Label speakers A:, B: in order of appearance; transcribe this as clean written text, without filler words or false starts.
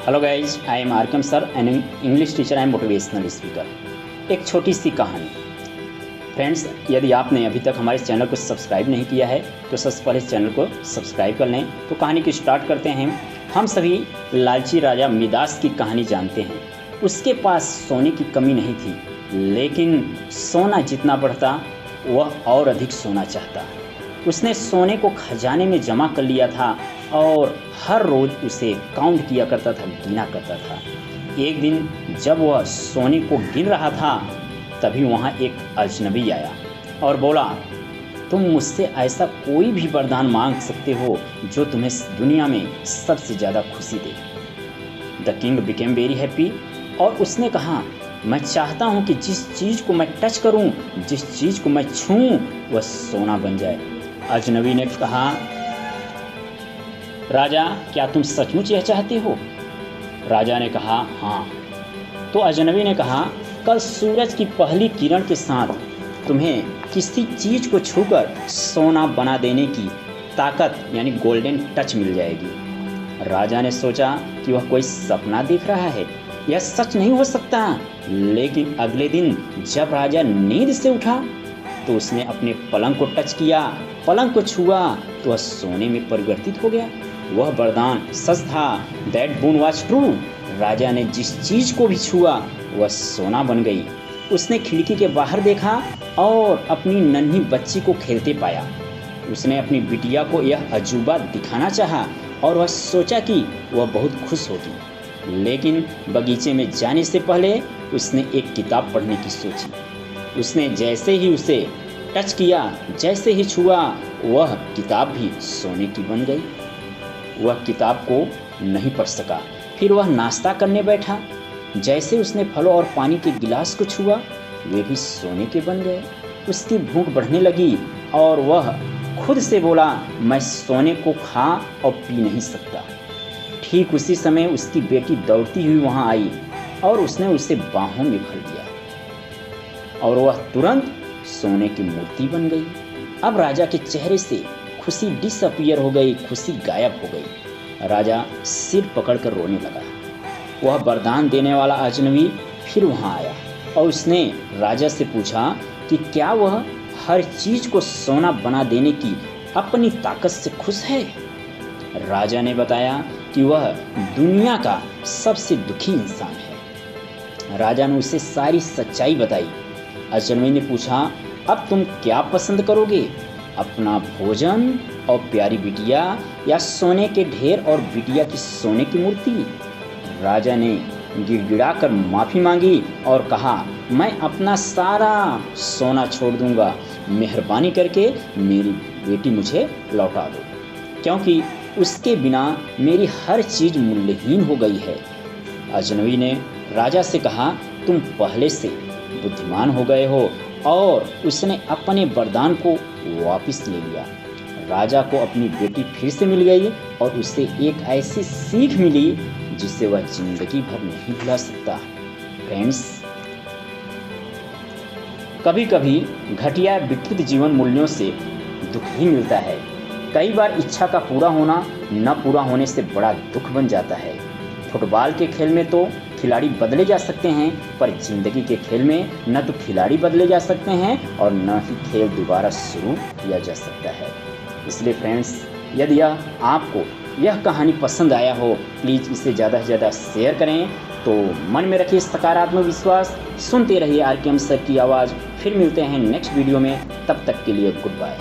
A: Hello guys, I am Arkam sir and English teacher and motivational speaker. एक छोटी सी कहानी। Friends, यदि आपने अभी तक हमारे चैनल को सब्सक्राइब नहीं किया है तो सबसे पहले इस चैनल को सब्सक्राइब कर लें। तो कहानी को स्टार्ट करते हैं। हम सभी लालची राजा मिदास की कहानी जानते हैं। उसके पास सोने की कमी नहीं थी, लेकिन सोना जितना बढ़ता वह और अधिक सोना चाहता। उसने सोने को खजाने में जमा कर लिया था और हर रोज़ उसे काउंट किया करता था, गिना करता था। एक दिन जब वह सोने को गिन रहा था तभी वहाँ एक अजनबी आया और बोला, तुम मुझसे ऐसा कोई भी वरदान मांग सकते हो जो तुम्हें दुनिया में सबसे ज़्यादा खुशी दे। The king became very happy और उसने कहा, मैं चाहता हूँ कि जिस चीज़ को मैं टच करूँ, जिस चीज़ को मैं छूऊं, वह सोना बन जाए। अजनबी ने कहा, राजा, क्या तुम सचमुच यह चाहते हो? राजा ने कहा, हाँ। तो अजनबी ने कहा, कल सूरज की पहली किरण के साथ तुम्हें किसी चीज़ को छूकर सोना बना देने की ताकत यानी गोल्डन टच मिल जाएगी। राजा ने सोचा कि वह कोई सपना देख रहा है, यह सच नहीं हो सकता। लेकिन अगले दिन जब राजा नींद से उठा तो उसने अपने पलंग को टच किया, पलंग को छुआ तो वह सोने में परिवर्तित हो गया। वह वरदान सच था। That boon was true. राजा ने जिस चीज़ को भी छुआ वह सोना बन गई। उसने खिड़की के बाहर देखा और अपनी नन्ही बच्ची को खेलते पाया। उसने अपनी बिटिया को यह अजूबा दिखाना चाहा और वह सोचा कि वह बहुत खुश होगी। लेकिन बगीचे में जाने से पहले उसने एक किताब पढ़ने की सोची। उसने जैसे ही उसे टच किया, जैसे ही छुआ, वह किताब भी सोने की बन गई। वह किताब को नहीं पढ़ सका। फिर वह नाश्ता करने बैठा। जैसे उसने फलों और पानी के गिलास को छुआ, वे भी सोने के बन गए। उसकी भूख बढ़ने लगी और वह खुद से बोला, मैं सोने को खा और पी नहीं सकता। ठीक उसी समय उसकी बेटी दौड़ती हुई वहाँ आई और उसने उसे बाहों में भर लिया और वह तुरंत सोने की मूर्ति बन गई। अब राजा के चेहरे से खुशी डिसअपीयर हो गई, खुशी गायब हो गई। राजा सिर पकड़कर रोने लगा। वह वरदान देने वाला अजनबी फिर वहाँ आया और उसने राजा से पूछा कि क्या वह हर चीज़ को सोना बना देने की अपनी ताकत से खुश है। राजा ने बताया कि वह दुनिया का सबसे दुखी इंसान है। राजा ने उसे सारी सच्चाई बताई। अजनबी ने पूछा, अब तुम क्या पसंद करोगे, अपना भोजन और प्यारी बिटिया या सोने के ढेर और बिटिया की सोने की मूर्ति? राजा ने गिड़गिड़ाकर माफ़ी मांगी और कहा, मैं अपना सारा सोना छोड़ दूंगा। मेहरबानी करके मेरी बेटी मुझे लौटा दो, क्योंकि उसके बिना मेरी हर चीज़ मूल्यहीन हो गई है। अजनबी ने राजा से कहा, तुम पहले से बुद्धिमान हो गए हो। और उसने अपने वरदान को वापस ले लिया। राजा को अपनी बेटी फिर से मिल गई और उसे एक ऐसी सीख मिली जिसे वह जिंदगी भर नहीं भुला सकता। फ्रेंड्स, कभी कभी घटिया विकृत जीवन मूल्यों से दुख ही मिलता है। कई बार इच्छा का पूरा होना न पूरा होने से बड़ा दुख बन जाता है। फुटबॉल के खेल में तो खिलाड़ी बदले जा सकते हैं, पर जिंदगी के खेल में न तो खिलाड़ी बदले जा सकते हैं और न ही खेल दोबारा शुरू किया जा सकता है। इसलिए फ्रेंड्स, यदि आपको यह कहानी पसंद आया हो, प्लीज़ इसे ज़्यादा से ज़्यादा शेयर करें। तो मन में रखिए सकारात्मक विश्वास, सुनते रहिए आरकेएम सर की आवाज़। फिर मिलते हैं नेक्स्ट वीडियो में, तब तक के लिए गुड बाय।